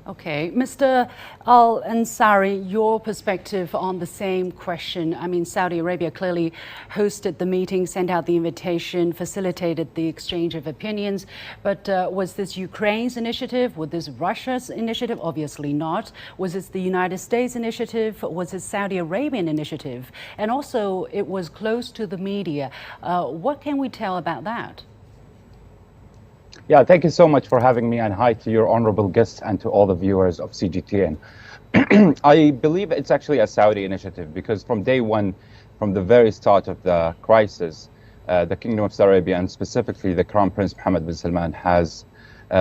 Okay, Mr. Al-Ansari, your perspective on the same question. I mean, Saudi Arabia clearly hosted the meeting, sent out the invitation, facilitated the exchange of opinions. But was this Ukraine's initiative? Was this Russia's initiative? Obviously not. Was this the United States initiative? Was it Saudi Arabian initiative? And also, it was close to the media. What can we tell about that? Yeah, thank you so much for having me, and hi to your honorable guests and to all the viewers of CGTN. I believe it's actually a Saudi initiative because from day one, from the very start of the crisis, the Kingdom of Saudi Arabia and specifically the Crown Prince محمد bin Salman has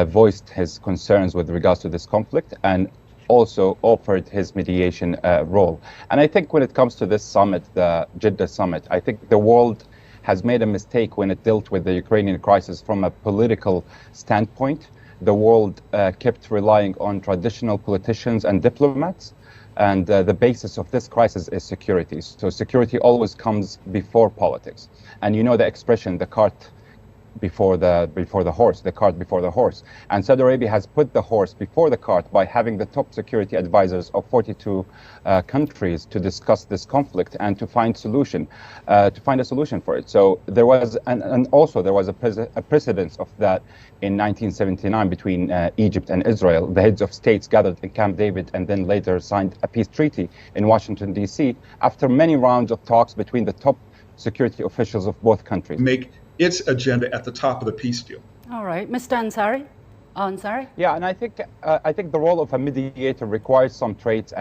voiced his concerns with regards to this conflict and also offered his mediation role. And I think when it comes to this summit, the Jeddah summit, I think the world has made a mistake when it dealt with the Ukrainian crisis from a political standpoint. The world kept relying on traditional politicians and diplomats, and the basis of this crisis is security. So security always comes before politics. And you know the expression, the cart before the horse, the cart before the horse. And Saudi Arabia has put the horse before the cart by having the top security advisors of 42 countries to discuss this conflict and to find a solution for it. So there was, and also there was a precedence of that in 1979 between Egypt and Israel. The heads of states gathered in Camp David and then later signed a peace treaty in Washington, D.C. after many rounds of talks between the top security officials of both countries. Make its agenda at the top of the peace deal. All right, Mr. Ansari. Ansari? Yeah, and I think the role of a mediator requires some traits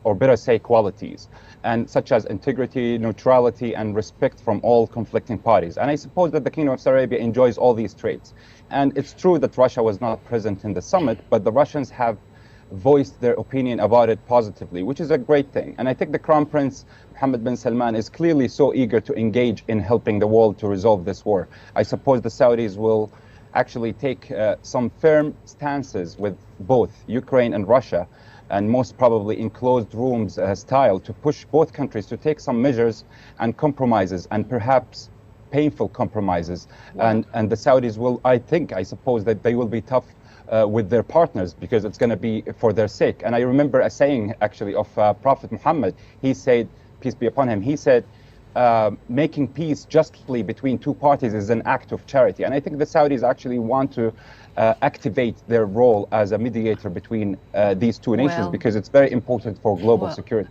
or better say qualities, and such as integrity, neutrality, and respect from all conflicting parties. And I suppose that the Kingdom of Saudi Arabia enjoys all these traits. And it's true that Russia was not present in the summit, but the Russians have voiced their opinion about it positively, which is a great thing. And I think the Crown Prince Mohammed bin Salman is clearly so eager to engage in helping the world to resolve this war. I suppose the Saudis will actually take some firm stances with both Ukraine and Russia, and most probably in closed rooms style, to push both countries to take some measures and compromises, and perhaps painful compromises. Wow. And the Saudis will, I suppose that they will be tough with their partners because it's going to be for their sake. And I remember a saying actually of Prophet Muhammad. He said, peace be upon him, he said, making peace justly between two parties is an act of charity. And I think the Saudis actually want to activate their role as a mediator between these two nations because it's very important for global security.